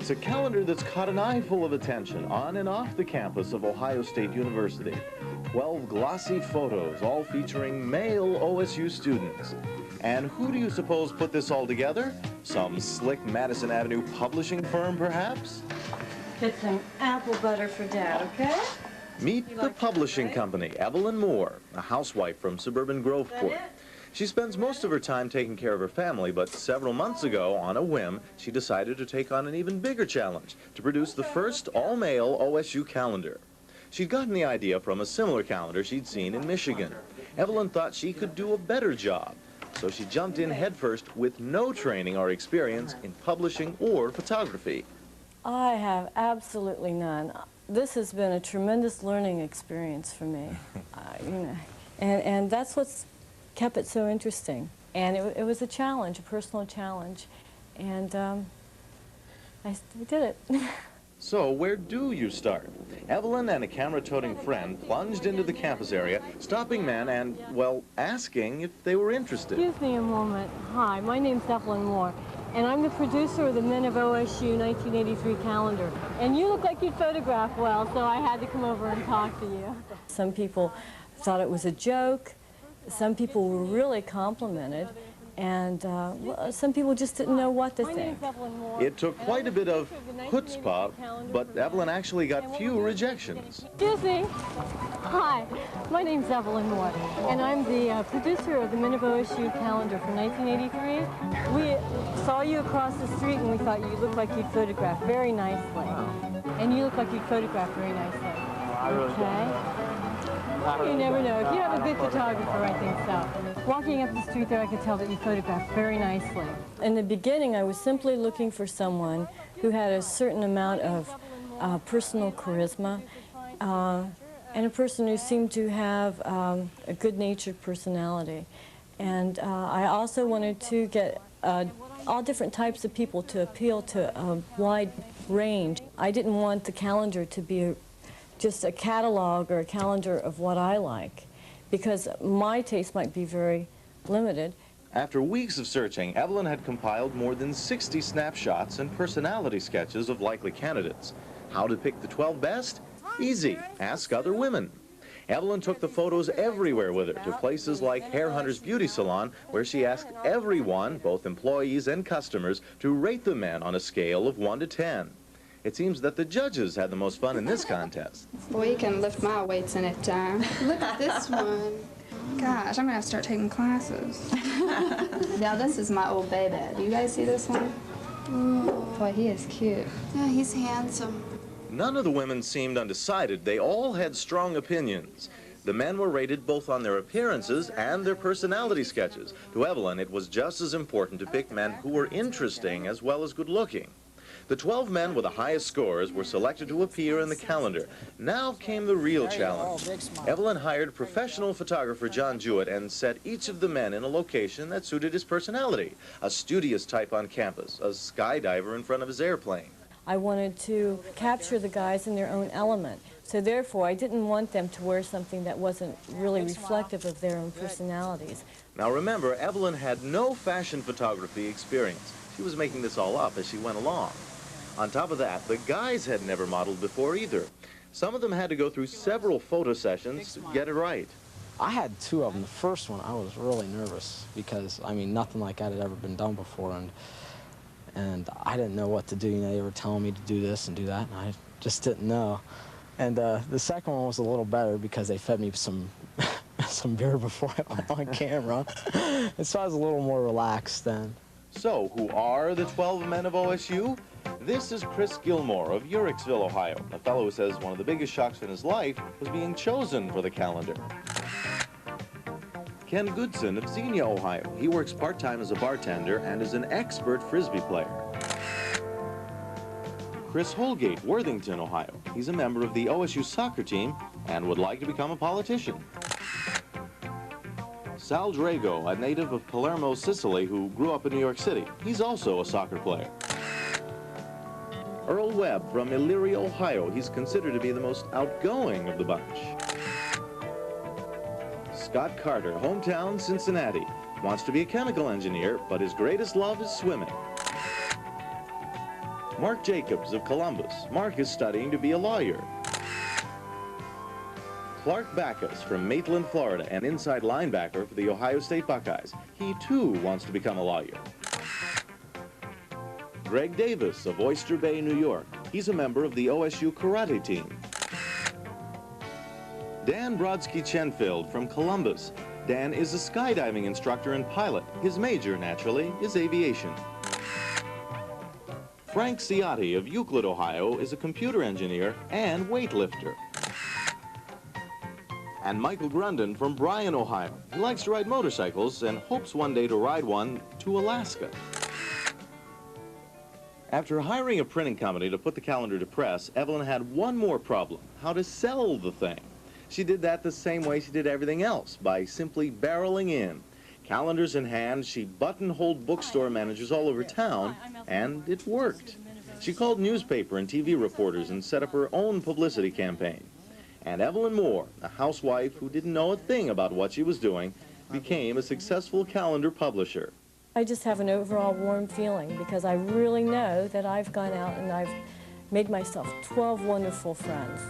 It's a calendar that's caught an eyeful of attention on and off the campus of Ohio State University. 12 glossy photos, all featuring male OSU students. And who do you suppose put this all together? Some slick Madison Avenue publishing firm, perhaps? Get some apple butter for Dad, okay? Meet the publishing company, Evelyn Moore, a housewife from suburban Groveport. She spends most of her time taking care of her family, but several months ago, on a whim, she decided to take on an even bigger challenge, to produce the first all-male OSU calendar. She'd gotten the idea from a similar calendar she'd seen in Michigan. Evelyn thought she could do a better job, so she jumped in headfirst with no training or experience in publishing or photography. I have absolutely none. This has been a tremendous learning experience for me, and that's what's kept it so interesting. And it was a challenge, a personal challenge, and we did it. So where do you start? Evelyn and a camera-toting friend plunged into the campus area, stopping men and, well, asking if they were interested. Excuse me a moment. Hi, my name's Evelyn Moore, and I'm the producer of the Men of OSU 1983 calendar. And you look like you'd photograph well, so I had to come over and talk to you. Some people thought it was a joke. Some people were really complimented, and some people just didn't know what to think. It took quite a bit of chutzpah, but Evelyn actually got few rejections. Excuse me. Hi, my name's Evelyn Moore, and I'm the producer of the Men of OSU calendar for 1983. We saw you across the street, and we thought you looked like you'd photograph very nicely. And you look like you'd photograph very nicely. I really don't. You never know. If you have a good photographer, I think so. Walking up the street there, I could tell that you photographed very nicely. In the beginning, I was simply looking for someone who had a certain amount of personal charisma and a person who seemed to have a good-natured personality. And I also wanted to get all different types of people to appeal to a wide range. I didn't want the calendar to be just a catalog or a calendar of what I like, because my taste might be very limited. After weeks of searching, Evelyn had compiled more than 60 snapshots and personality sketches of likely candidates. How to pick the 12 best? Easy. Ask other women. Evelyn took the photos everywhere with her, to places like Hair Hunter's Beauty Salon, where she asked everyone, both employees and customers, to rate the men on a scale of 1 to 10. It seems that the judges had the most fun in this contest. Boy, you can lift my weights in it. Look at this one. Gosh, I'm going to have to start taking classes. Now, this is my old baby. Do you guys see this one? Boy, he is cute. Yeah, he's handsome. None of the women seemed undecided. They all had strong opinions. The men were rated both on their appearances and their personality sketches. To Evelyn, it was just as important to pick men who were interesting as well as good-looking. The 12 men with the highest scores were selected to appear in the calendar. Now came the real challenge. Evelyn hired professional photographer John Jewett and set each of the men in a location that suited his personality. A studious type on campus, a skydiver in front of his airplane. I wanted to capture the guys in their own element, so therefore I didn't want them to wear something that wasn't really reflective of their own personalities. Now remember, Evelyn had no fashion photography experience. She was making this all up as she went along. On top of that, the guys had never modeled before either. Some of them had to go through several photo sessions to get it right. I had 2 of them. The first one, I was really nervous because, I mean, nothing like that had ever been done before, and I didn't know what to do. You know, they were telling me to do this and do that, and I just didn't know. And the second one was a little better because they fed me some beer before I went on camera, and so I was a little more relaxed then. So, who are the 12 men of OSU? This is Chris Gilmore of Uricksville, Ohio, a fellow who says one of the biggest shocks in his life was being chosen for the calendar. Ken Goodson of Xenia, Ohio. He works part-time as a bartender and is an expert Frisbee player. Chris Holgate, Worthington, Ohio. He's a member of the OSU soccer team and would like to become a politician. Sal Drago, a native of Palermo, Sicily, who grew up in New York City. He's also a soccer player. Earl Webb from Elyria, Ohio. He's considered to be the most outgoing of the bunch. Scott Carter, hometown Cincinnati. Wants to be a chemical engineer, but his greatest love is swimming. Mark Jacobs of Columbus. Mark is studying to be a lawyer. Clark Backus from Maitland, Florida, an inside linebacker for the Ohio State Buckeyes. He, too, wants to become a lawyer. Greg Davis of Oyster Bay, New York. He's a member of the OSU karate team. Dan Brodsky-Chenfield from Columbus. Dan is a skydiving instructor and pilot. His major, naturally, is aviation. Frank Ciotti of Euclid, Ohio, is a computer engineer and weightlifter. And Michael Grundon from Bryan, Ohio. He likes to ride motorcycles and hopes one day to ride one to Alaska. After hiring a printing company to put the calendar to press, Evelyn had one more problem: how to sell the thing. She did that the same way she did everything else, by simply barreling in. Calendars in hand, she buttonholed bookstore managers all over town, and it worked. She called newspaper and TV reporters and set up her own publicity campaign. And Evelyn Moore, a housewife who didn't know a thing about what she was doing, became a successful calendar publisher. I just have an overall warm feeling because I really know that I've gone out and I've made myself 12 wonderful friends.